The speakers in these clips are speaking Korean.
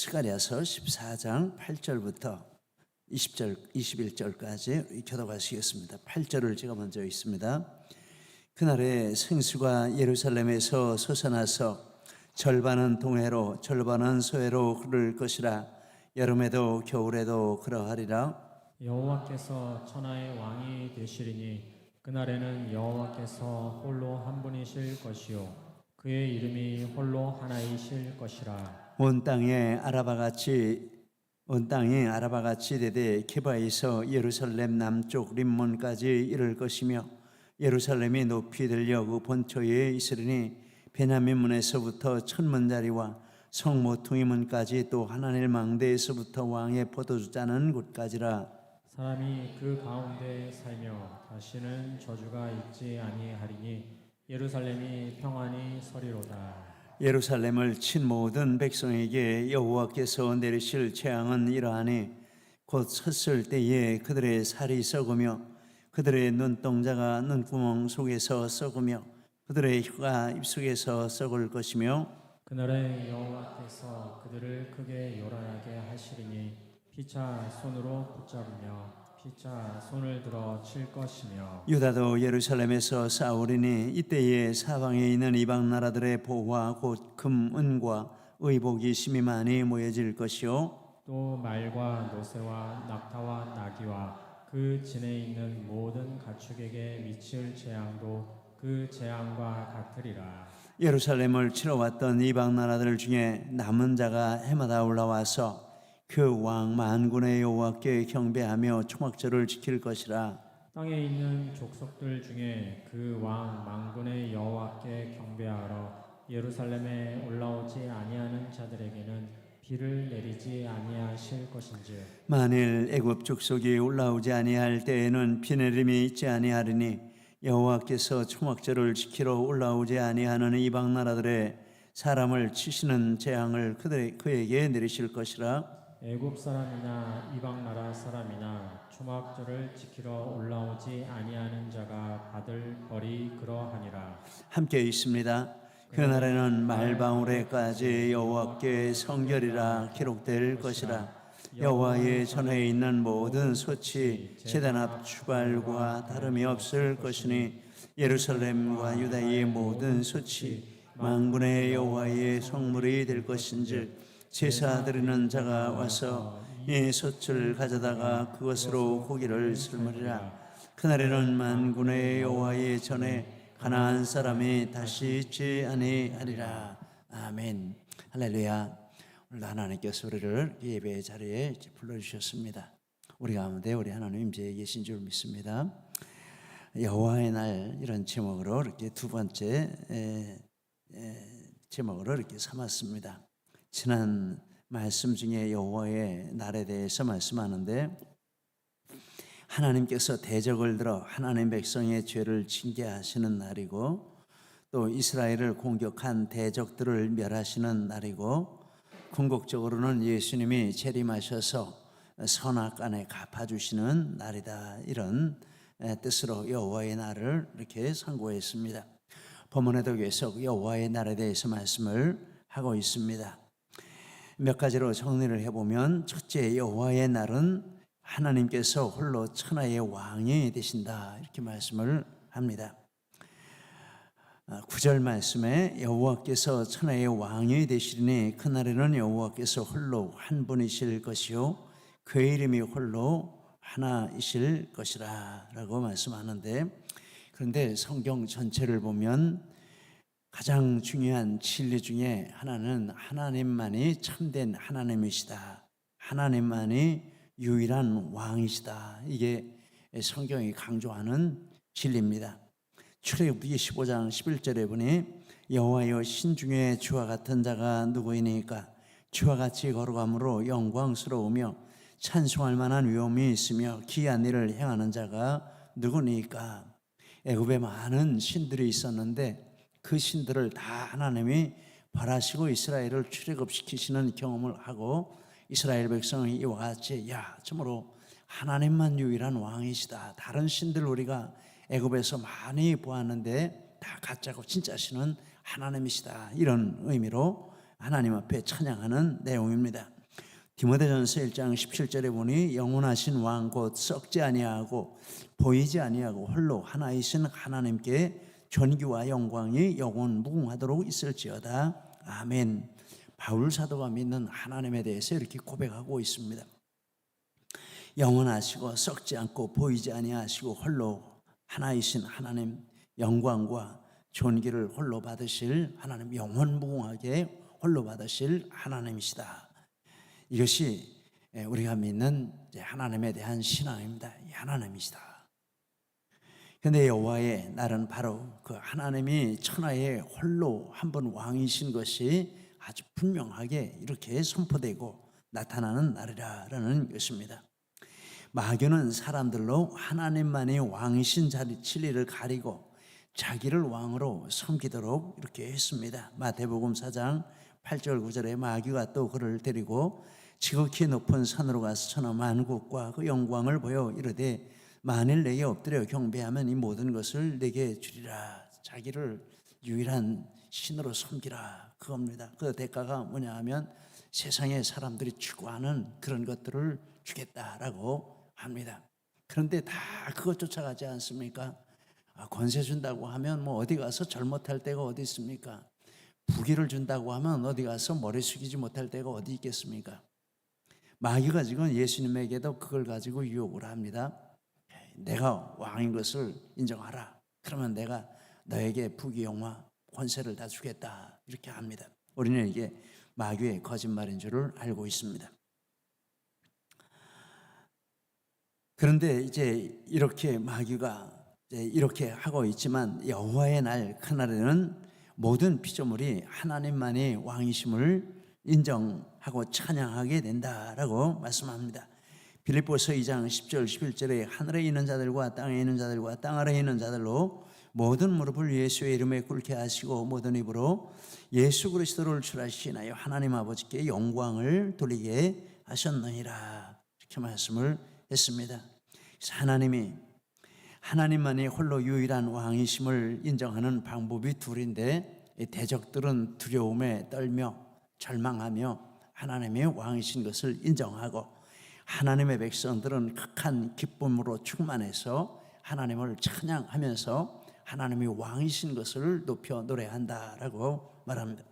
스가랴서 14장 8절부터 21절까지 교독하시겠습니다. 8절을 제가 먼저 읽습니다. 그날에 생수가 예루살렘에서 솟아나서 절반은 동해로 절반은 서해로 흐를 것이라. 여름에도 겨울에도 그러하리라. 여호와께서 천하의 왕이 되시리니 그날에는 여호와께서 홀로 한 분이실 것이요 그의 이름이 홀로 하나이실 것이라. 온 땅이 아라바같이 되되 기바에서 예루살렘 남쪽 림몬까지 이를 것이며 예루살렘이 높이 들려 그 본토에 있으리니 베냐민 문에서부터 천문자리와 성 모퉁이 문까지 또 하나님 망대에서부터 왕의 포도주 짜는 곳까지라. 사람이 그 가운데 살며 다시는 저주가 있지 아니하리니 예루살렘이 평안히 서리로다. 예루살렘을 친 모든 백성에게 여호와께서 내리실 재앙은 이러하니 곧 섰을 때에 그들의 살이 썩으며 그들의 눈동자가 눈구멍 속에서 썩으며 그들의 혀가 입속에서 썩을 것이며 그날에 여호와께서 그들을 크게 요란하게 하시리니 피차 손으로 붙잡으며 피차 손을 들어 칠 것이며 유다도 예루살렘에서 싸우리니 이때에 사방에 있는 이방 나라들의 보화 곧 금, 은과 의복이 심히 많이 모여질 것이요 또 말과 노새와 낙타와 나귀와 그 진에 있는 모든 가축에게 미칠 재앙도 그 재앙과 같으리라. 예루살렘을 치러 왔던 이방 나라들 중에 남은 자가 해마다 올라와서 그 왕 만군의 여호와께 경배하며 초막절을 지킬 것이라. 땅에 있는 족속들 중에 그 왕 만군의 여호와께 경배하러 예루살렘에 올라오지 아니하는 자들에게는 비를 내리지 아니하실 것인지. 만일 애굽 족속이 올라오지 아니할 때에는 비 내림이 있지 아니하리니 여호와께서 초막절을 지키러 올라오지 아니하는 이방 나라들의 사람을 치시는 재앙을 그에게 내리실 것이라. 애굽 사람이나 이방 나라 사람이나 초막절을 지키러 올라오지 아니하는 자가 받을 벌이 그러하니라. 함께 있습니다. 그날에는 말방울에까지 여호와께 성결이라 기록될 것이라. 여호와의 전에 있는 모든 소치 제단 앞 주발과 다름이 없을 것이니 예루살렘과 유다의 모든 소치 만군의 여호와의 성물이 될 것인즉 제사 드리는 자가 와서 이 솥을 가져다가 그것으로 고기를 삶으리라. 그날에는 만군의 여호와의 전에 가나안 사람이 다시 있지 아니하리라. 아멘. 할렐루야. 오늘 하나님께서 우리를 예배의 자리에 불러주셨습니다. 우리 가운데 우리 하나님 임재해 계신 줄 믿습니다. 여호와의 날 이런 제목으로 이렇게 두 번째 제목으로 이렇게 삼았습니다. 지난 말씀 중에 여호와의 날에 대해서 말씀하는데 하나님께서 대적을 들어 하나님 백성의 죄를 징계하시는 날이고 또 이스라엘을 공격한 대적들을 멸하시는 날이고 궁극적으로는 예수님이 재림하셔서 선악간에 갚아주시는 날이다. 이런 뜻으로 여호와의 날을 이렇게 선고했습니다. 본문에도 계속 여호와의 날에 대해서 말씀을 하고 있습니다. 몇 가지로 정리를 해보면 첫째, 여호와의 날은 하나님께서 홀로 천하의 왕이 되신다. 이렇게 말씀을 합니다. 9절 말씀에 여호와께서 천하의 왕이 되시리니 그날에는 여호와께서 홀로 한 분이실 것이요 그의 이름이 홀로 하나이실 것이라 라고 말씀하는데, 그런데 성경 전체를 보면 가장 중요한 진리 중에 하나는 하나님만이 참된 하나님이시다. 하나님만이 유일한 왕이시다. 이게 성경이 강조하는 진리입니다. 출애굽기 15장 11절에 보니 여호와여 신중에 주와 같은 자가 누구이니까 주와 같이 걸어감으로 영광스러우며 찬송할 만한 위엄이 있으며 기이한 일을 행하는 자가 누구니까. 애굽에 많은 신들이 있었는데 그 신들을 다 하나님이 벌하시고 이스라엘을 출애굽시키시는 경험을 하고 이스라엘 백성이 이와 같이 참으로 하나님만 유일한 왕이시다. 다른 신들 우리가 애굽에서 많이 보았는데 다 가짜고 진짜 신은 하나님이시다. 이런 의미로 하나님 앞에 찬양하는 내용입니다. 디모데전서 1장 17절에 보니 영원하신 왕 곧 썩지 아니하고 보이지 아니하고 홀로 하나이신 하나님께 존귀와 영광이 영원 무궁하도록 있을지어다. 아멘. 바울 사도가 믿는 하나님에 대해서 이렇게 고백하고 있습니다. 영원하시고 썩지 않고 보이지 아니하시고 홀로 하나이신 하나님, 영광과 존귀를 홀로 받으실 하나님, 영원 무궁하게 홀로 받으실 하나님이시다. 이것이 우리가 믿는 하나님에 대한 신앙입니다. 하나님이시다. 그런데 여호와의 날은 바로 그 하나님이 천하에 홀로 한 분 왕이신 것이 아주 분명하게 이렇게 선포되고 나타나는 날이라는 것입니다. 마귀는 사람들로 하나님만이 왕이신 진리를 가리고 자기를 왕으로 섬기도록 이렇게 했습니다. 마태복음 4장 8절 9절에 마귀가 또 그를 데리고 지극히 높은 산으로 가서 천하 만국과 그 영광을 보여 이르되 만일 내게 엎드려 경배하면 이 모든 것을 내게 주리라. 자기를 유일한 신으로 섬기라, 그겁니다. 그 대가가 뭐냐 하면 세상의 사람들이 추구하는 그런 것들을 주겠다라고 합니다. 그런데 다 그것 쫓아가지 않습니까? 권세 준다고 하면 뭐 어디 가서 절 못할 데가 어디 있습니까? 부귀를 준다고 하면 어디 가서 머리 숙이지 못할 데가 어디 있겠습니까? 마귀가 지금 예수님에게도 그걸 가지고 유혹을 합니다. 내가 왕인 것을 인정하라. 그러면 내가 너에게 부귀 영화 권세를 다 주겠다, 이렇게 합니다. 우리는 이게 마귀의 거짓말인 줄을 알고 있습니다. 그런데 이제 이렇게 마귀가 이렇게 하고 있지만 여호와의 날 그날에는 모든 피조물이 하나님만이 왕이심을 인정하고 찬양하게 된다라고 말씀합니다. 빌립보서 2장 10절 11절에 하늘에 있는 자들과 땅에 있는 자들과 땅 아래에 있는 자들로 모든 무릎을 예수의 이름에 꿇게 하시고 모든 입으로 예수 그리스도를 주라시나요 하나님 아버지께 영광을 돌리게 하셨느니라, 이렇게 말씀을 했습니다. 그래서 하나님만이 홀로 유일한 왕이심을 인정하는 방법이 둘인데, 대적들은 두려움에 떨며 절망하며 하나님의 왕이신 것을 인정하고, 하나님의 백성들은 극한 기쁨으로 충만해서 하나님을 찬양하면서 하나님이 왕이신 것을 높여 노래한다라고 말합니다.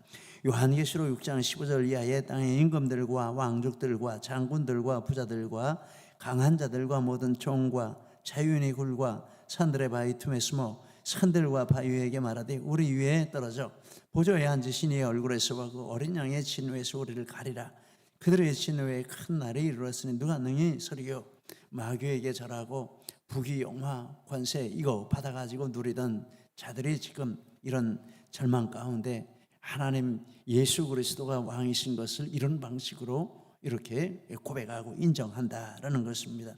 요한계시록 6장 15절 이하에 땅의 임금들과 왕족들과 장군들과 부자들과 강한 자들과 모든 종과 자유인의 굴과 산들의 바위 틈에 숨어 산들과 바위 위에게 말하되 우리 위에 떨어져 보좌에 앉으신 이의 얼굴에서와 그 어린 양의 진노에서 우리를 가리라. 그들의 진노에 큰 날이 이르렀으니 누가 능히 서리요. 마귀에게 절하고 부귀 영화 권세 이거 받아가지고 누리던 자들이 지금 이런 절망 가운데 하나님 예수 그리스도가 왕이신 것을 이런 방식으로 이렇게 고백하고 인정한다라는 것입니다.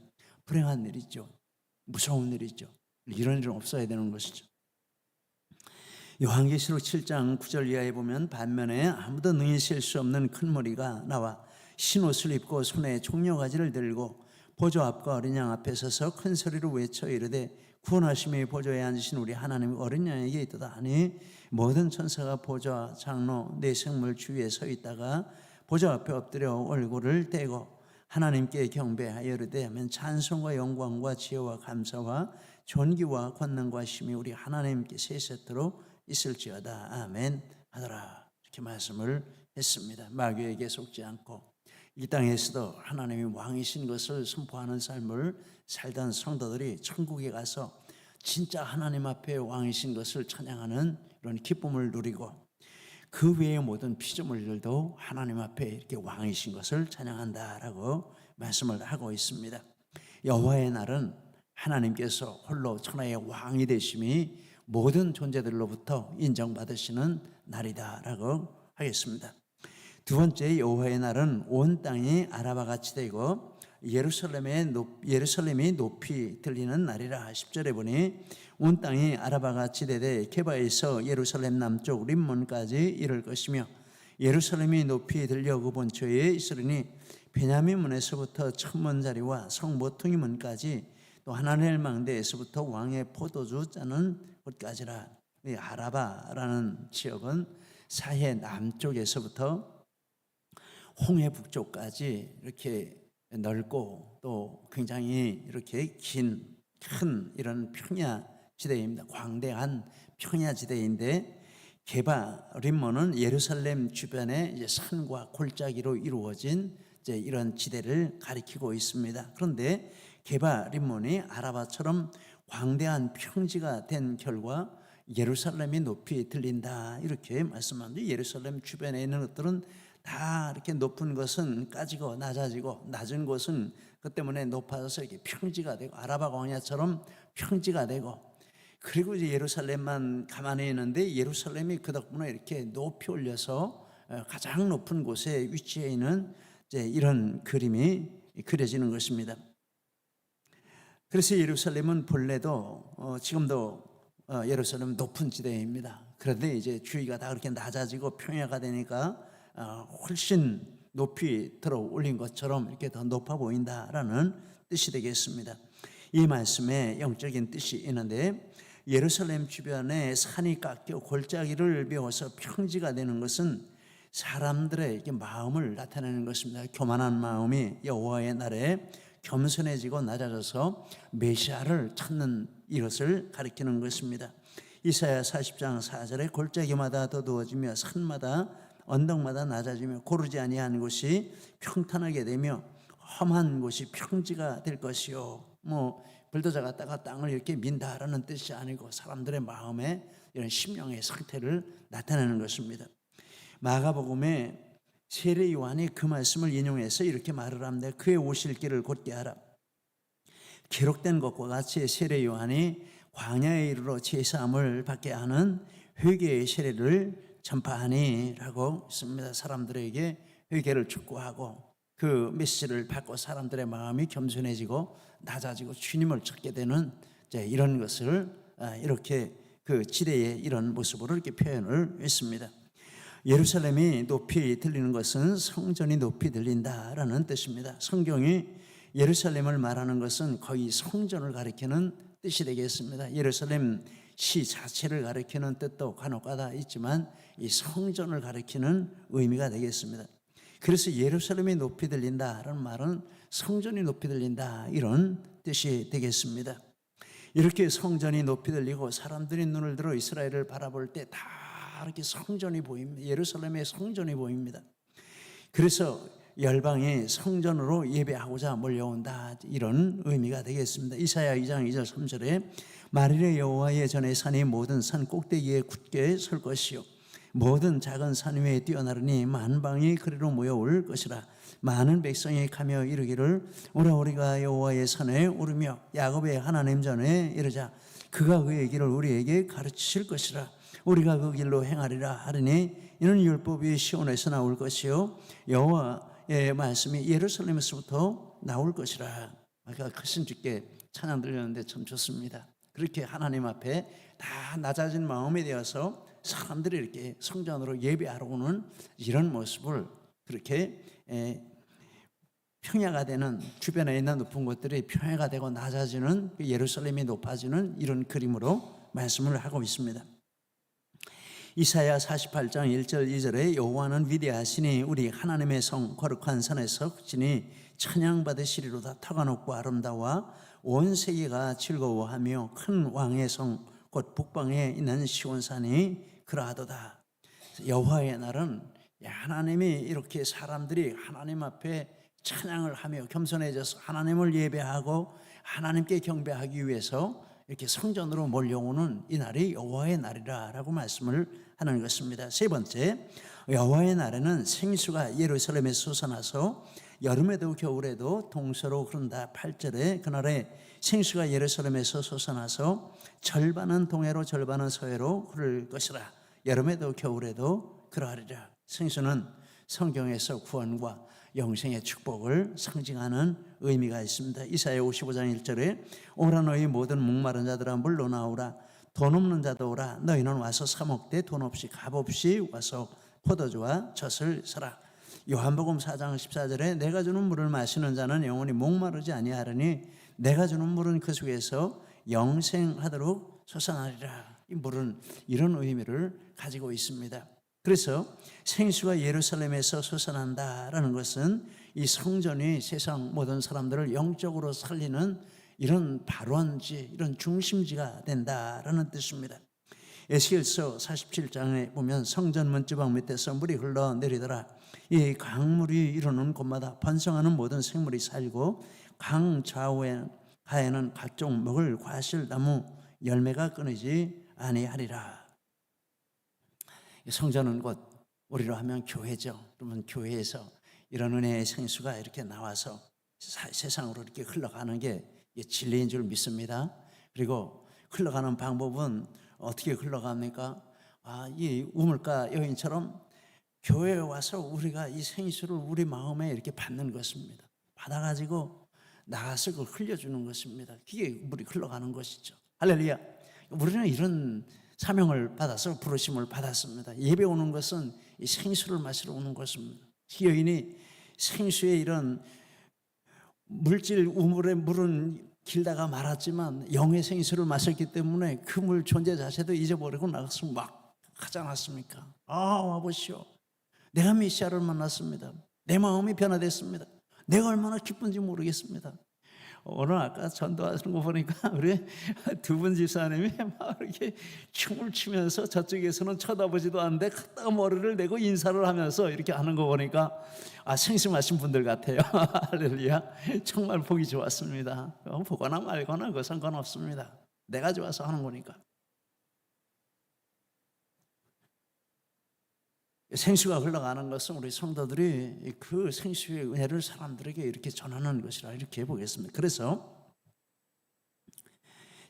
불행한 일이죠. 무서운 일이죠. 이런 일은 없어야 되는 것이죠. 요한계시록 7장 9절 이하에 보면 반면에 아무도 능히 셀 수 없는 큰 머리가 나와 흰옷을 입고 손에 종려가지를 들고 보좌 앞과 어린 양 앞에 서서 큰 소리로 외쳐 이르되 구원하심의 보좌에 앉으신 우리 하나님 어린 양에게 있도다 하니 모든 천사가 보좌 장로 네 생물 주위에 서 있다가 보좌 앞에 엎드려 얼굴을 떼고 하나님께 경배하여 이르되 하면 찬송과 영광과 지혜와 감사와 존귀와 권능과 힘이 우리 하나님께 세세토록 있을지어다 아멘 하더라, 이렇게 말씀을 했습니다. 마귀에게 속지 않고 이 땅에서도 하나님이 왕이신 것을 선포하는 삶을 살던 성도들이 천국에 가서 진짜 하나님 앞에 왕이신 것을 찬양하는 이런 기쁨을 누리고, 그 외의 모든 피조물들도 하나님 앞에 이렇게 왕이신 것을 찬양한다라고 말씀을 하고 있습니다. 여호와의 날은 하나님께서 홀로 천하의 왕이 되심이 모든 존재들로부터 인정받으시는 날이다라고 하겠습니다. 두 번째, 여호와의 날은 온 땅이 아라바 같이 되고 예루살렘이 높이 들리는 날이라. 10절에 보니 온 땅이 아라바 같이 되되 게바에서 예루살렘 남쪽 림몬까지 이를 것이며 예루살렘이 높이 들려 그 본초에 있으리니 베냐민 문에서부터 천문자리와 성 모퉁이 문까지 또 하나넬 망대에서부터 왕의 포도주 짜는 곳까지라. 이 아라바라는 지역은 사해 남쪽에서부터 홍해 북쪽까지 이렇게 넓고 또 굉장히 이렇게 큰 이런 평야 지대입니다. 광대한 평야 지대인데 게바 림몬은 예루살렘 주변의 이제 산과 골짜기로 이루어진 이제 이런 지대를 가리키고 있습니다. 그런데 게바 림몬이 아라바처럼 광대한 평지가 된 결과 예루살렘이 높이 들린다 이렇게 말씀합니다. 예루살렘 주변에 있는 것들은 다 이렇게 높은 것은 까지고 낮아지고 낮은 곳은 그 때문에 높아져서 이렇게 평지가 되고 아라바 광야처럼 평지가 되고 그리고 이제 예루살렘만 가만히 있는데 예루살렘이 그 덕분에 이렇게 높이 올려서 가장 높은 곳에 위치해 있는 이제 이런 그림이 그려지는 것입니다. 그래서 예루살렘은 본래도 지금도 예루살렘은 높은 지대입니다. 그런데 이제 주위가 다 그렇게 낮아지고 평야가 되니까 훨씬 높이 들어 올린 것처럼 이렇게 더 높아 보인다라는 뜻이 되겠습니다. 이 말씀에 영적인 뜻이 있는데 예루살렘 주변에 산이 깎여 골짜기를 메워서 평지가 되는 것은 사람들의 마음을 나타내는 것입니다. 교만한 마음이 여호와의 날에 겸손해지고 낮아져서 메시아를 찾는 이것을 가리키는 것입니다. 이사야 40장 4절에 골짜기마다 더두어지며 산마다 언덕마다 낮아지며 고르지 아니한 곳이 평탄하게 되며 험한 곳이 평지가 될 것이요. 불도저 갔다가 땅을 이렇게 민다라는 뜻이 아니고 사람들의 마음에 이런 심령의 상태를 나타내는 것입니다. 마가복음에 세례 요한이 그 말씀을 인용해서 이렇게 말을 합니다. 그의 오실 길을 곧게 하라. 기록된 것과 같이 세례 요한이 광야에 이르러 제사함을 받게 하는 회개의 세례를 전파하니라고 있습니다. 사람들에게 회개를 촉구하고 그 메시지를 받고 사람들의 마음이 겸손해지고 낮아지고 주님을 찾게 되는 이런 것을 이렇게 그 지대의 이런 모습으로 이렇게 표현을 했습니다. 예루살렘이 높이 들리는 것은 성전이 높이 들린다라는 뜻입니다. 성경이 예루살렘을 말하는 것은 거의 성전을 가리키는 뜻이 되겠습니다. 예루살렘 시 자체를 가리키는 뜻도 간혹가다 있지만 이 성전을 가리키는 의미가 되겠습니다. 그래서 예루살렘이 높이 들린다라는 말은 성전이 높이 들린다 이런 뜻이 되겠습니다. 이렇게 성전이 높이 들리고 사람들이 눈을 들어 이스라엘을 바라볼 때 다 이렇게 성전이 보입니다. 예루살렘의 성전이 보입니다. 그래서 열방이 성전으로 예배하고자 몰려온다 이런 의미가 되겠습니다. 이사야 2장 2절 3절에 만일의 여호와의 전의 산이 모든 산 꼭대기에 굳게 설 것이요 모든 작은 산 위에 뛰어나르니 만방이 그리로 모여올 것이라. 많은 백성이 가며 이르기를 오라 우리가 여호와의 산에 오르며 야곱의 하나님 전에 이르자. 그가 그의 길을 우리에게 가르치실 것이라. 우리가 그 길로 행하리라 하리니 이는 율법이 시온에서 나올 것이요 여호와의 말씀이 예루살렘에서부터 나올 것이라. 아까 크신 주께 찬양 들렸는데 참 좋습니다. 그렇게 하나님 앞에 다 낮아진 마음이 되어서 사람들이 이렇게 성전으로 예배하러 오는 이런 모습을 그렇게 평야가 되는 주변에 있는 높은 곳들이 평야가 되고 낮아지는 예루살렘이 높아지는 이런 그림으로 말씀을 하고 있습니다. 이사야 48장 1절 2절에 여호와는 위대하시니 우리 하나님의 성 거룩한 산에서 지니 찬양받으시리로다. 터가 높고 아름다워 온 세계가 즐거워하며 큰 왕의 성 곧 북방에 있는 시온산이 그러하도다. 여호와의 날은 하나님이 이렇게 사람들이 하나님 앞에 찬양을 하며 겸손해져서 하나님을 예배하고 하나님께 경배하기 위해서 이렇게 성전으로 몰려오는 이 날이 여호와의 날이라고 말씀을 하는 것입니다. 세 번째, 여호와의 날에는 생수가 예루살렘에서 솟아나서 여름에도 겨울에도 동서로 흐른다. 8절에 그날에 생수가 예루살렘에서 솟아나서 절반은 동해로 절반은 서해로 흐를 것이라. 여름에도 겨울에도 그러하리라. 생수는 성경에서 구원과 영생의 축복을 상징하는 의미가 있습니다. 이사야 55장 1절에 오라 너희 모든 목마른 자들아 물로 나오라. 돈 없는 자도 오라. 너희는 와서 사 먹되 돈 없이 값 없이 와서 포도주와 젖을 사라. 요한복음 4장 14절에 내가 주는 물을 마시는 자는 영원히 목마르지 아니하리니 내가 주는 물은 그 속에서 영생하도록 솟아나리라. 이 물은 이런 의미를 가지고 있습니다. 그래서 생수가 예루살렘에서 솟아난다라는 것은 이 성전이 세상 모든 사람들을 영적으로 살리는 이런 발원지, 이런 중심지가 된다라는 뜻입니다. 에스겔서 47장에 보면 성전 문지방 밑에서 물이 흘러내리더라. 이 강물이 이르는 곳마다 번성하는 모든 생물이 살고 강 좌우에 하에는 각종 먹을 과실 나무 열매가 끊이지 아니하리라. 성전은 곧 우리로 하면 교회죠. 그러면 교회에서 이런 은혜의 생수가 이렇게 나와서 세상으로 이렇게 흘러가는 게 진리인 줄 믿습니다. 그리고 흘러가는 방법은 어떻게 흘러갑니까? 이 우물가 여인처럼 교회에 와서 우리가 이 생수를 우리 마음에 이렇게 받는 것입니다. 받아가지고 나가서 그걸 흘려주는 것입니다. 그게 물이 흘러가는 것이죠. 할렐루야. 우리는 이런 사명을 받아서 부르심을 받았습니다. 예배 오는 것은 이 생수를 마시러 오는 것입니다. 이 여인이 생수의 이런 물질 우물의 물은 길다가 말았지만 영의 생수를 마셨기 때문에 그 물 존재 자체도 잊어버리고 나가서 막 하지 않았습니까? 와보시오. 내가 메시아를 만났습니다. 내 마음이 변화됐습니다. 내가 얼마나 기쁜지 모르겠습니다. 오늘 아까 전도하시는 거 보니까 우리 두 분 집사님이 막 이렇게 춤을 추면서 저쪽에서는 쳐다보지도 않는데 갔다가 머리를 내고 인사를 하면서 이렇게 하는 거 보니까 생심하신 분들 같아요. 할렐루야. 정말 보기 좋았습니다. 보거나 말거나 그거 상관없습니다. 내가 좋아서 하는 거니까. 생수가 흘러가는 것은 우리 성도들이 그 생수의 은혜를 사람들에게 이렇게 전하는 것이라 이렇게 보겠습니다. 그래서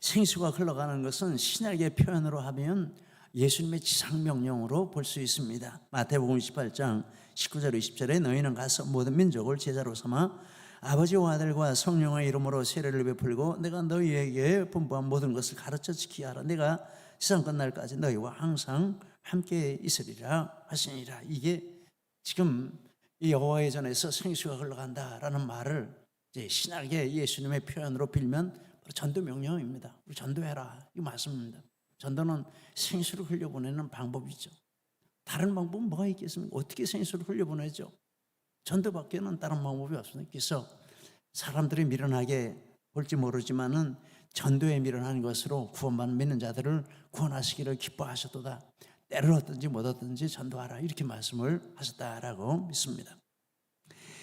생수가 흘러가는 것은 신약의 표현으로 하면 예수님의 지상명령으로 볼 수 있습니다. 마태복음 28장 19절 20절에 너희는 가서 모든 민족을 제자로 삼아 아버지와 아들과 성령의 이름으로 세례를 베풀고 내가 너희에게 분부한 모든 것을 가르쳐 지키게 하라. 내가 세상 끝날까지 너희와 항상 함께 있으리라 하시니라. 이게 지금 이 여호와의 전에서 생수가 흘러간다라는 말을 이제 신약의 예수님의 표현으로 빌면 바로 전도 명령입니다. 우리 전도해라 이 말씀입니다. 전도는 생수를 흘려보내는 방법이죠. 다른 방법은 뭐가 있겠습니까? 어떻게 생수를 흘려보내죠? 전도밖에는 다른 방법이 없습니다. 그래서 사람들이 미련하게 볼지 모르지만은 전도에 미련한 것으로 구원받는 믿는 자들을 구원하시기를 기뻐하셨도다. 때를 얻든지 못 얻든지 전도하라 이렇게 말씀을 하셨다라고 믿습니다.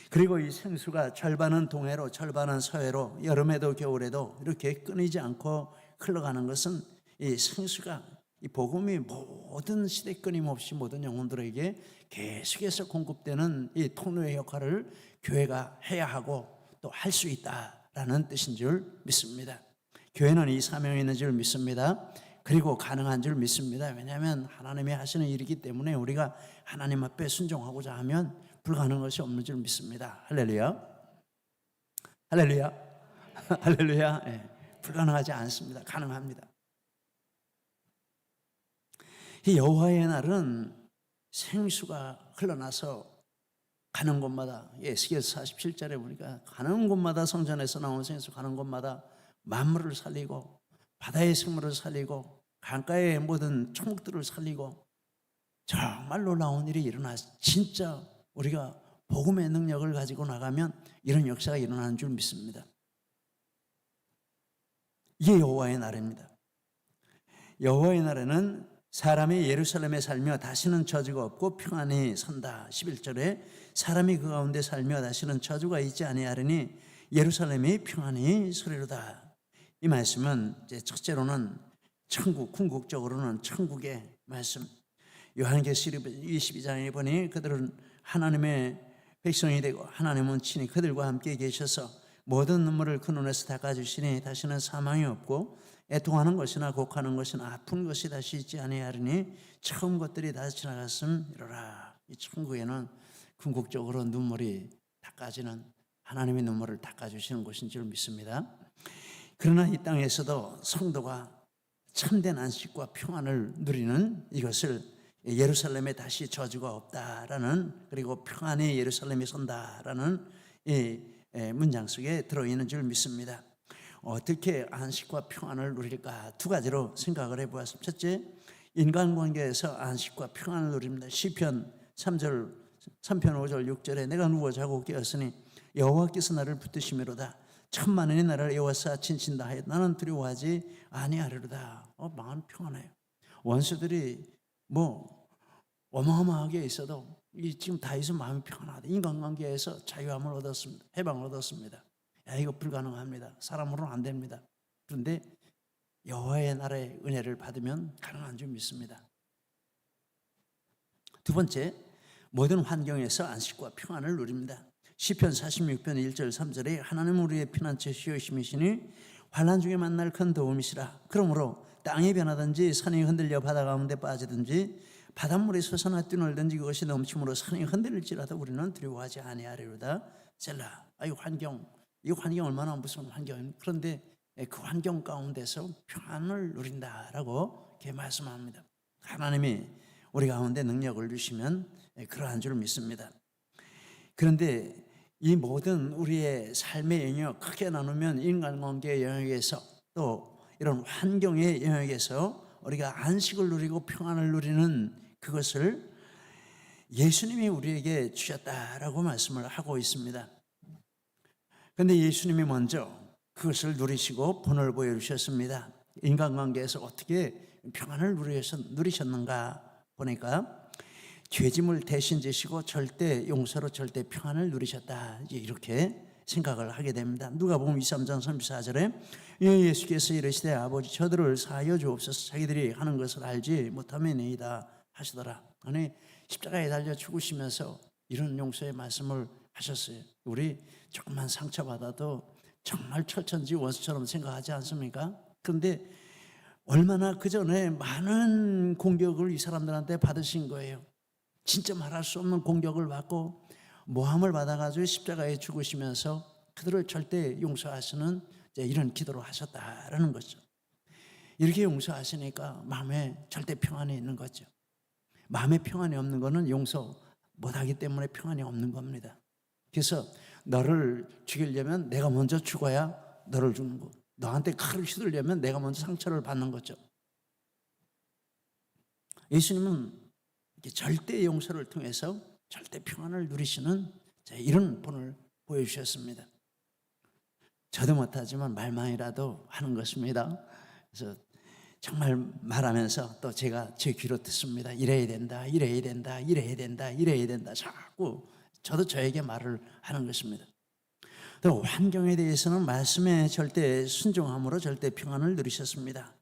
그리고 이 생수가 절반은 동해로 절반은 서해로 여름에도 겨울에도 이렇게 끊이지 않고 흘러가는 것은 이 생수가 이 복음이 모든 시대 끊임없이 모든 영혼들에게 계속해서 공급되는 이 통로의 역할을 교회가 해야 하고 또 할 수 있다라는 뜻인 줄 믿습니다. 교회는 이 사명이 있는 줄 믿습니다. 그리고 가능한 줄 믿습니다. 왜냐하면 하나님이 하시는 일이기 때문에 우리가 하나님 앞에 순종하고자 하면 불가능한 것이 없는 줄 믿습니다. 할렐루야. 할렐루야. 할렐루야. 네. 불가능하지 않습니다. 가능합니다. 이 여호와의 날은 생수가 흘러나서 가는 곳마다 에스겔 47절에 보니까 가는 곳마다 성전에서 나온 생수 가는 곳마다 만물을 살리고 바다의 생물을 살리고 강가의 모든 초목들을 살리고 정말 놀라운 일이 일어나서 진짜 우리가 복음의 능력을 가지고 나가면 이런 역사가 일어나는 줄 믿습니다. 이게 여호와의 날입니다. 여호와의 날에는 사람이 예루살렘에 살며 다시는 저주가 없고 평안히 산다. 11절에 사람이 그 가운데 살며 다시는 저주가 있지 아니하리니 예루살렘이 평안히 서리로다. 이 말씀은 이제 첫째로는 천국, 궁극적으로는 천국의 말씀. 요한계시 22장에 보니 그들은 하나님의 백성이 되고 하나님은 친히 그들과 함께 계셔서 모든 눈물을 그 눈에서 닦아주시니 다시는 사망이 없고 애통하는 것이나 곡하는 것이나 아픈 것이 다시 있지 아니하리니 처음 것들이 다 지나갔음이로라. 이 천국에는 궁극적으로 눈물이 닦아지는 하나님의 눈물을 닦아주시는 곳인 줄 믿습니다. 그러나 이 땅에서도 성도가 참된 안식과 평안을 누리는 이것을 예루살렘에 다시 저주가 없다라는 그리고 평안히 예루살렘에 선다라는 이 문장 속에 들어있는 줄 믿습니다. 어떻게 안식과 평안을 누릴까 두 가지로 생각을 해보았습니다. 첫째, 인간관계에서 안식과 평안을 누립니다. 시편 3편 5절 6절에 내가 누워 자고 깨었으니 여호와께서 나를 붙드시미로다. 천만인이 나를 에워싸 친친다 하여 나는 두려워하지 아니하리로다. 마음 평안해요. 원수들이 뭐 어마어마하게 있어도 지금 다윗은 마음이 평안하다. 인간관계에서 자유함을 얻었습니다. 해방을 얻었습니다. 이거 불가능합니다. 사람으로는 안 됩니다. 그런데 여호와의 나라의 은혜를 받으면 가능한 줄 믿습니다. 두 번째, 모든 환경에서 안식과 평안을 누립니다. 시편 46편 1절 3절에 하나님 우리의 피난처 쉬우심이시니 환난 중에 만날 큰 도움이시라. 그러므로 땅이 변하든지 산이 흔들려 바다 가운데 빠지든지 바닷물이 솟아나 뛰놀든지 그것이 넘침으로 산이 흔들릴지라도 우리는 두려워하지 아니하리로다. 셀라. 이 환경 얼마나 무서운 환경입니까? 그런데 그 환경 가운데서 평안을 누린다라고 이렇게 말씀합니다. 하나님이 우리 가운데 능력을 주시면 그러한 줄 믿습니다. 그런데 이 모든 우리의 삶의 영역 크게 나누면 인간관계의 영역에서 또 이런 환경의 영역에서 우리가 안식을 누리고 평안을 누리는 그것을 예수님이 우리에게 주셨다라고 말씀을 하고 있습니다. 그런데 예수님이 먼저 그것을 누리시고 본을 보여주셨습니다. 인간관계에서 어떻게 평안을 누리셨는가 보니까 죄짐을 대신 지시고 절대 용서로 절대 평안을 누리셨다. 이렇게 생각을 하게 됩니다. 누가복음 23장 34절에 예수께서 이르시되 아버지 저들을 사하여 주옵소서 자기들이 하는 것을 알지 못함이니이다 하시더라. 아니 십자가에 달려 죽으시면서 이런 용서의 말씀을 하셨어요. 우리 조금만 상처받아도 정말 철천지 원수처럼 생각하지 않습니까? 그런데 얼마나 그 전에 많은 공격을 이 사람들한테 받으신 거예요. 진짜 말할 수 없는 공격을 받고 모함을 받아가지고 십자가에 죽으시면서 그들을 절대 용서하시는 이런 기도를 하셨다라는 거죠. 이렇게 용서하시니까 마음에 절대 평안이 있는 거죠. 마음에 평안이 없는 거는 용서 못하기 때문에 평안이 없는 겁니다. 그래서 너를 죽이려면 내가 먼저 죽어야 너를 죽는 거. 너한테 칼을 휘두르려면 내가 먼저 상처를 받는 거죠. 예수님은 절대 용서를 통해서 절대 평안을 누리시는 이런 본을 보여주셨습니다. 저도 못하지만 말만이라도 하는 것입니다. 그래서 정말 말하면서 또 제가 제 귀로 듣습니다. 이래야 된다, 이래야 된다, 이래야 된다, 이래야 된다. 자꾸 저도 저에게 말을 하는 것입니다. 또 환경에 대해서는 말씀에 절대 순종함으로 절대 평안을 누리셨습니다.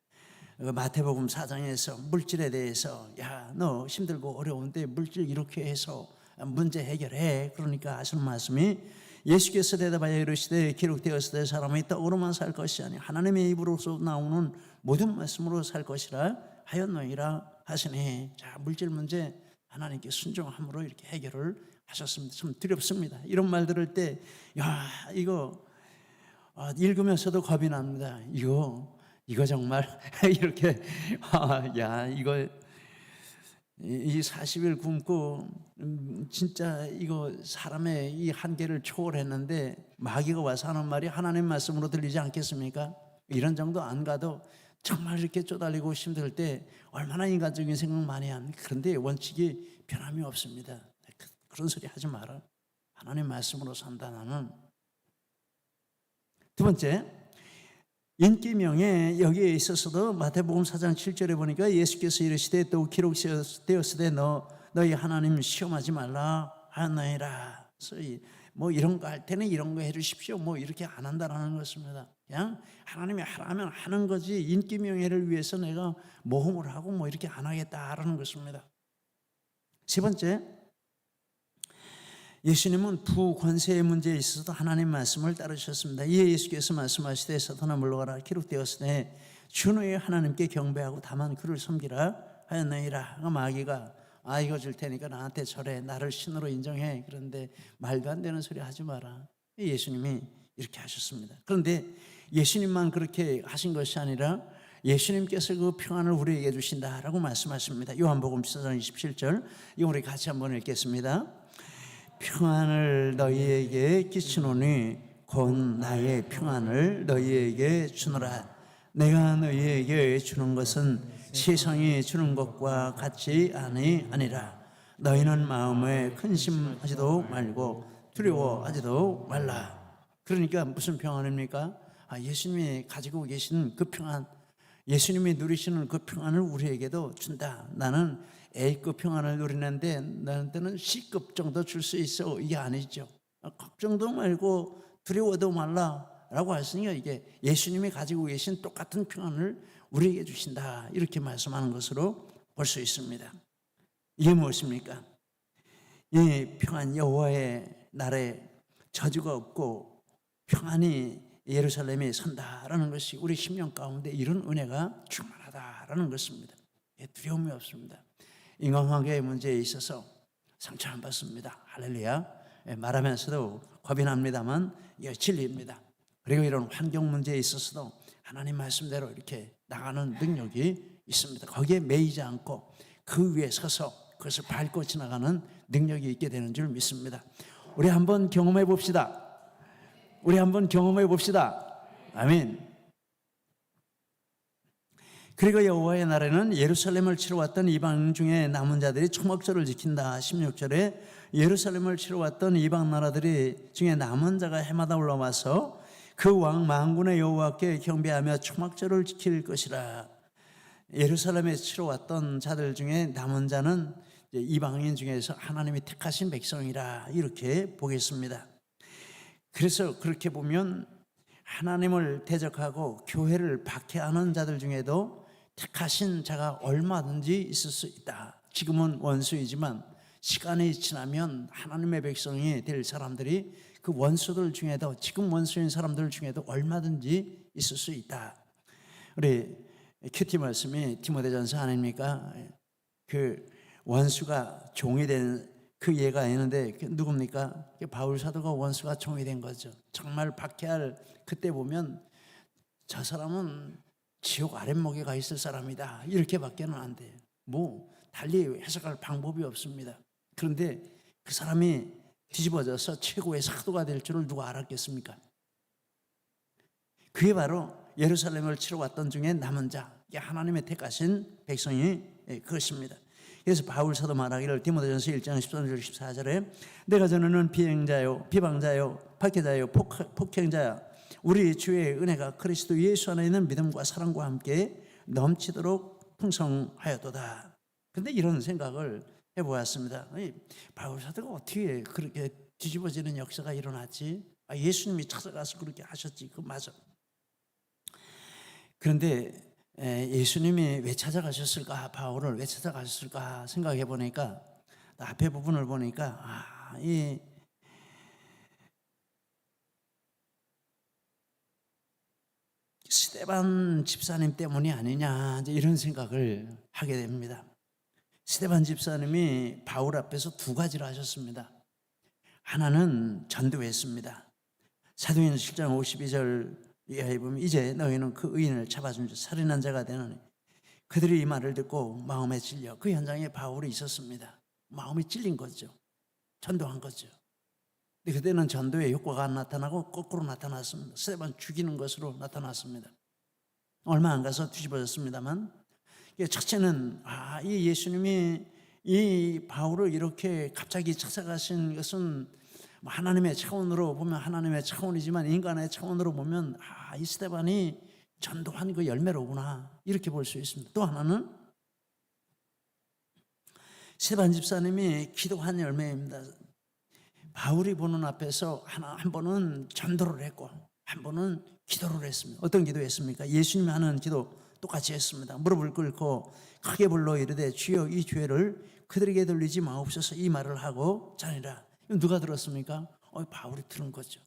마태복음 4장에서 물질에 대해서 야, 너 힘들고 어려운데 물질 이렇게 해서 문제 해결해. 그러니까 하시는 말씀이 예수께서 대답하여 이르시되 기록되었으되 사람이 떡으로만 살 것이 아니 하나님의 입으로서 나오는 모든 말씀으로 살 것이라 하였노이라 하시니 자, 물질 문제 하나님께 순종함으로 이렇게 해결을 하셨습니다. 참 두렵습니다. 이런 말 들을 때 야, 이거 읽으면서도 겁이 납니다. 이거 정말 이렇게 야, 이거 이 40일 굶고 진짜 이거 사람의 이 한계를 초월했는데 마귀가 와서 하는 말이 하나님 말씀으로 들리지 않겠습니까? 이런 정도 안 가도 정말 이렇게 쪼달리고 힘들 때 얼마나 인간적인 생각 많이 합니까? 그런데 원칙이 변함이 없습니다. 그런 소리 하지 마라. 하나님 말씀으로 산다 나는. 두 번째, 인기명에 여기에 있어서도 마태복음 4장 7절에 보니까 예수께서 이르시되 또 기록되었으되 너희 하나님 시험하지 말라 하나이라. 뭐 이런 거 할 때는 이런 거 해주십시오. 뭐 이렇게 안 한다라는 것입니다. 그냥 하나님이 하라면 하는 거지 인기명예를 위해서 내가 모험을 하고 뭐 이렇게 안 하겠다라는 것입니다. 세 번째, 예수님은 부권세의 문제에 있어서도 하나님 말씀을 따르셨습니다. 이에 예수께서 말씀하시되 사탄아 물러가라 기록되었으되 주 너희 하나님께 경배하고 다만 그를 섬기라 하였나이라. 마귀가 이거 줄 테니까 나한테 절해, 나를 신으로 인정해. 그런데 말도 안 되는 소리 하지 마라. 예수님이 이렇게 하셨습니다. 그런데 예수님만 그렇게 하신 것이 아니라 예수님께서 그 평안을 우리에게 주신다라고 말씀하십니다. 요한복음 14장 27절 이거 우리 같이 한번 읽겠습니다. 평안을 너희에게 끼치노니 곧 나의 평안을 너희에게 주노라. 내가 너희에게 주는 것은 세상이 주는 것과 같이 아니라. 너희는 마음에 근심하지도 말고 두려워하지도 말라. 그러니까 무슨 평안입니까? 예수님이 가지고 계신 그 평안, 예수님이 누리시는 그 평안을 우리에게도 준다. 나는 A급 평안을 누리는데 너한테는 C급 정도 줄 수 있어. 이게 아니죠. 걱정도 말고 두려워도 말라 라고 하시니까 이게 예수님이 가지고 계신 똑같은 평안을 우리에게 주신다, 이렇게 말씀하는 것으로 볼 수 있습니다. 이게 무엇입니까? 이 평안, 여호와의 날에 저주가 없고 평안이 예루살렘에 선다라는 것이 우리 심령 가운데 이런 은혜가 충만하다라는 것입니다. 두려움이 없습니다. 인간관계의 문제에 있어서 상처 안 받습니다. 할렐루야. 말하면서도 겁이 납니다만 이게 진리입니다. 그리고 이런 환경 문제에 있어서도 하나님 말씀대로 이렇게 나가는 능력이 있습니다. 거기에 매이지 않고 그 위에 서서 그것을 밟고 지나가는 능력이 있게 되는 줄 믿습니다. 우리 한번 경험해 봅시다. 우리 한번 경험해 봅시다. 아멘. 그리고 여호와의 날에는 예루살렘을 치러 왔던 이방 중에 남은 자들이 초막절을 지킨다. 16절에 예루살렘을 치러 왔던 이방 나라들이 중에 남은 자가 해마다 올라와서 그 왕 만군의 여호와께 경배하며 초막절을 지킬 것이라. 예루살렘에 치러 왔던 자들 중에 남은 자는 이방인 중에서 하나님이 택하신 백성이라, 이렇게 보겠습니다. 그래서 그렇게 보면 하나님을 대적하고 교회를 박해하는 자들 중에도 택하신 자가 얼마든지 있을 수 있다. 지금은 원수이지만 시간이 지나면 하나님의 백성이 될 사람들이 그 원수들 중에도, 지금 원수인 사람들 중에도 얼마든지 있을 수 있다. 우리 큐티 말씀이 디모데전서 아닙니까? 그 원수가 종이 된 그 예가 있는데 누굽니까? 바울 사도가 원수가 종이 된 거죠. 정말 박해할 그때 보면 저 사람은 지옥 아랫목에 가 있을 사람이다, 이렇게밖에는 안 돼요. 뭐 달리 해석할 방법이 없습니다. 그런데 그 사람이 뒤집어져서 최고의 사도가 될 줄을 누가 알았겠습니까? 그게 바로 예루살렘을 치러 왔던 중에 남은 자, 하나님의 택하신 백성이 그것입니다. 그래서 바울 사도 말하기를 디모데전서 1장 13절 14절에 내가 전하는 비행자요 비방자요 박해자요 폭행자야, 우리 주의 은혜가 그리스도 예수 안에 있는 믿음과 사랑과 함께 넘치도록 풍성하였도다. 그런데 이런 생각을 해보았습니다. 바울 사도가 어떻게 그렇게 뒤집어지는 역사가 일어났지? 예수님이 찾아가서 그렇게 하셨지. 그 맞아. 그런데 예수님이 왜 찾아가셨을까, 바울을 왜 찾아가셨을까 생각해 보니까, 앞에 부분을 보니까 이 스데반 집사님 때문이 아니냐, 이제 이런 생각을 하게 됩니다. 스데반 집사님이 바울 앞에서 두 가지를 하셨습니다. 하나는 전도했습니다. 사도행전 7장 52절 이하에 보면 이제 너희는 그 의인을 잡아준 자 살인한 자가 되느니, 그들이 이 말을 듣고 마음에 찔려 그 현장에 바울이 있었습니다. 마음이 찔린 거죠. 전도한 거죠. 근데 그때는 전도의 효과가 안 나타나고 거꾸로 나타났습니다. 스데반 죽이는 것으로 나타났습니다. 얼마 안 가서 뒤집어졌습니다만, 첫째는 이 예수님이 이 바울을 이렇게 갑자기 찾아가신 것은 하나님의 차원으로 보면 하나님의 차원이지만 인간의 차원으로 보면 이 스데반이 전도한 그 열매로구나, 이렇게 볼 수 있습니다. 또 하나는 스데반 집사님이 기도한 열매입니다. 바울이 보는 앞에서 한 번은 전도를 했고 한 번은 기도를 했습니다. 어떤 기도했습니까? 예수님이 하는 기도 똑같이 했습니다. 무릎을 꿇고 크게 불러 이르되 주여 이 죄를 그들에게 돌리지 마옵소서, 이 말을 하고 자니라. 누가 들었습니까? 바울이 들은 거죠.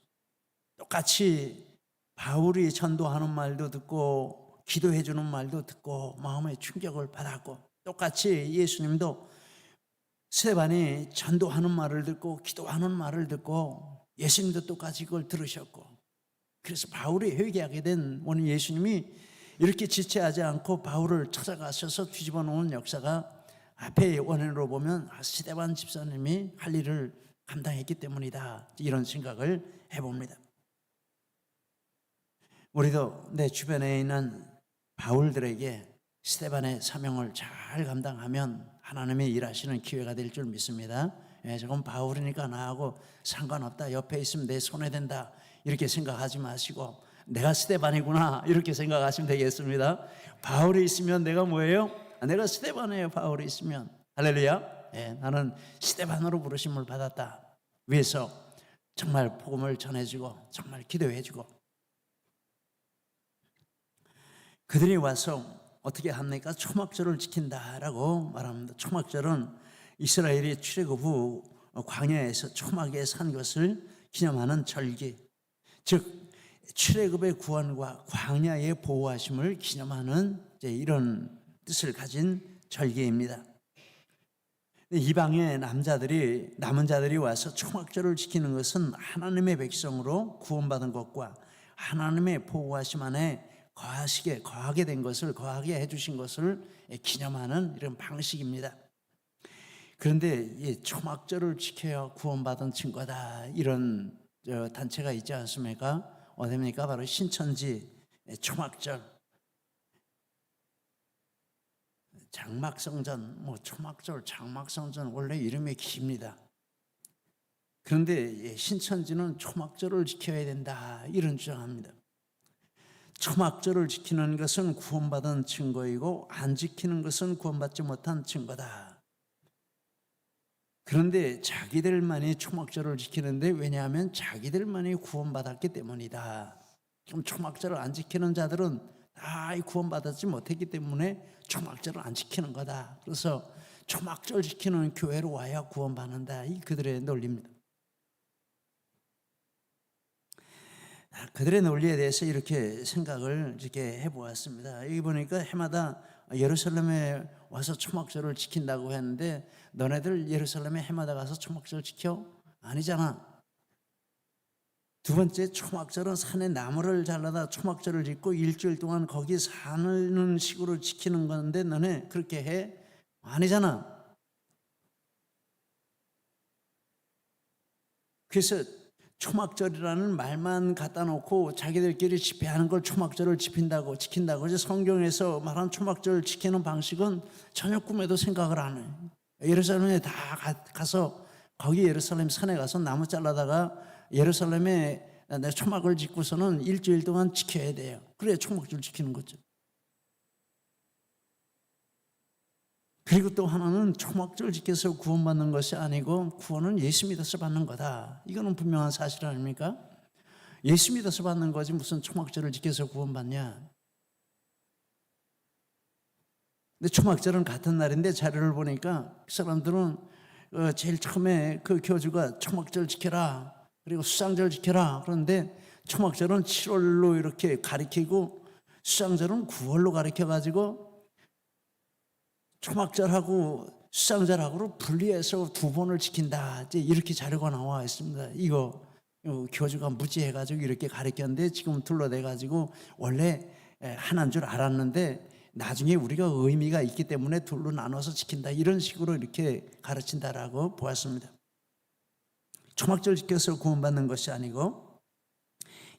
똑같이 바울이 전도하는 말도 듣고 기도해 주는 말도 듣고 마음의 충격을 받았고, 똑같이 예수님도 스데반이 전도하는 말을 듣고 기도하는 말을 듣고 예수님도 똑같이 그걸 들으셨고, 그래서 바울이 회개하게 된 원인, 예수님이 이렇게 지체하지 않고 바울을 찾아가셔서 뒤집어 놓은 역사가 앞에 원인으로 보면 스데반 집사님이 할 일을 감당했기 때문이다, 이런 생각을 해봅니다. 우리도 내 주변에 있는 바울들에게 스데반의 사명을 잘 감당하면 하나님의 일하시는 기회가 될 줄 믿습니다. 저건 바울이니까 나하고 상관없다, 옆에 있으면 내 손에 댄다, 이렇게 생각하지 마시고 내가 스데반이구나 이렇게 생각하시면 되겠습니다. 바울이 있으면 내가 뭐예요? 내가 스데반이에요. 바울이 있으면. 할렐루야. 나는 스데반으로 부르심을 받았다. 위에서 정말 복음을 전해주고 정말 기도해주고. 그들이 와서 어떻게 합니까? 초막절을 지킨다라고 말합니다. 초막절은 이스라엘이 출애굽 후 광야에서 초막에 산 것을 기념하는 절기, 즉 출애굽의 구원과 광야의 보호하심을 기념하는 이런 뜻을 가진 절기입니다. 이방의 남은 자들이 와서 초막절을 지키는 것은 하나님의 백성으로 구원받은 것과 하나님의 보호하심 안에 거하게 된 것을, 거하게 해주신 것을 기념하는 이런 방식입니다. 그런데 이 초막절을 지켜야 구원받은 증거다, 이런 단체가 있지 않습니까? 어디입니까? 바로 신천지 초막절, 장막성전, 초막절, 장막성전, 원래 이름이 깁니다. 그런데 신천지는 초막절을 지켜야 된다, 이런 주장합니다. 초막절을 지키는 것은 구원받은 증거이고 안 지키는 것은 구원받지 못한 증거다. 그런데 자기들만이 초막절을 지키는데, 왜냐하면 자기들만이 구원받았기 때문이다. 그럼 초막절을 안 지키는 자들은 다 구원받았지 못했기 때문에 초막절을 안 지키는 거다. 그래서 초막절 지키는 교회로 와야 구원받는다, 이 그들의 논리입니다. 그들의 논리에 대해서 이렇게 생각을 이렇게 해보았습니다. 여기 보니까 해마다 예루살렘에 와서 초막절을 지킨다고 했는데, 너네들 예루살렘에 해마다 가서 초막절 지켜? 아니잖아. 두 번째, 초막절은 산에 나무를 잘라다 초막절을 짓고 일주일 동안 거기 사는 식으로 지키는 건데 너네 그렇게 해? 아니잖아. 그래서 초막절이라는 말만 갖다 놓고 자기들끼리 집회하는 걸 초막절을 지킨다고. 성경에서 말한 초막절 지키는 방식은 전혀 꿈에도 생각을 안 해요. 예루살렘에 다 가서 거기 예루살렘 산에 가서 나무 잘라다가 예루살렘에 초막을 짓고서는 일주일 동안 지켜야 돼요. 그래야 초막절 지키는 거죠. 그리고 또 하나는 초막절 지켜서 구원받는 것이 아니고 구원은 예수 믿어서 받는 거다. 이거는 분명한 사실 아닙니까? 예수 믿어서 받는 거지 무슨 초막절을 지켜서 구원받냐. 근데 초막절은 같은 날인데 자료를 보니까 그 사람들은 제일 처음에 그 교주가 초막절 지켜라, 그리고 수상절 지켜라. 그런데 초막절은 7월로 이렇게 가리키고 수상절은 9월로 가리켜가지고 초막절하고 수상절하고 분리해서 두 번을 지킨다, 이제 이렇게 자료가 나와 있습니다. 이거 교주가 무지해가지고 이렇게 가르쳤는데 지금 둘러대가지고 원래 하나인 줄 알았는데 나중에 우리가 의미가 있기 때문에 둘로 나눠서 지킨다, 이런 식으로 이렇게 가르친다라고 보았습니다. 초막절 지켜서 구원받는 것이 아니고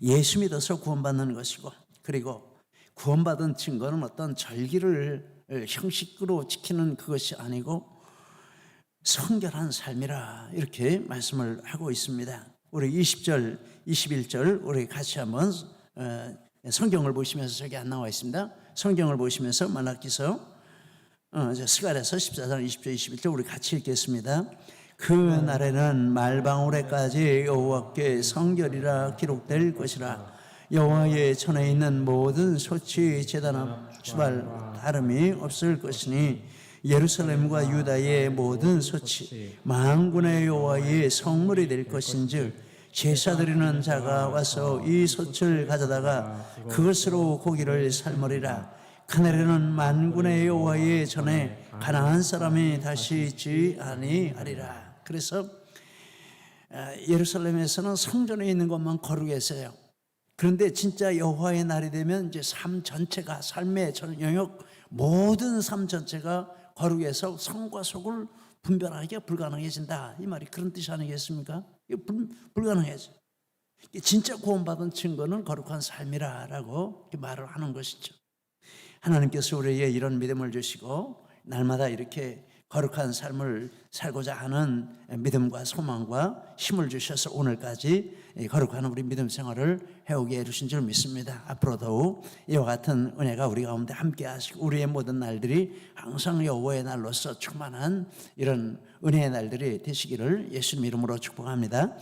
예수 믿어서 구원받는 것이고, 그리고 구원받은 증거는 어떤 절기를 형식으로 지키는 그것이 아니고 성결한 삶이라, 이렇게 말씀을 하고 있습니다. 우리 20절, 21절 우리 같이 한번 성경을 보시면서, 저기 안 나와 있습니다. 성경을 보시면서 말라기서 스가랴서 14장 20절 21절 우리 같이 읽겠습니다. 그 날에는 말방울에까지 여호와께 성결이라 기록될 것이라. 여호와의 전에 있는 모든 소치 제단 앞 주발 다름이 없을 것이니 예루살렘과 유다의 모든 소치 만군의 여호와의 성물이 될 것인즉 제사 드리는 자가 와서 이 솥을 가져다가 그것으로 고기를 삶으리라. 그날에는 만군의 여호와의 전에 가나안 사람이 다시 있지 아니하리라. 그래서 예루살렘에서는 성전에 있는 것만 거룩했어요. 그런데 진짜 여호와의 날이 되면 이제 삶 전체가, 삶의 영역 모든 삶 전체가 거룩해서 성과 속을 분별하기가 불가능해진다, 이 말이 그런 뜻이 아니겠습니까? 불가능해져. 진짜 구원받은 증거는 거룩한 삶이라고 말을 하는 것이죠. 하나님께서 우리에게 이런 믿음을 주시고 날마다 이렇게 거룩한 삶을 살고자 하는 믿음과 소망과 힘을 주셔서 오늘까지 거룩한 우리 믿음 생활을 해오게 해주신 줄 믿습니다. 앞으로도 이와 같은 은혜가 우리 가운데 함께 하시고 우리의 모든 날들이 항상 여호와의 날로서 충만한 이런 은혜의 날들이 되시기를 예수님 이름으로 축복합니다.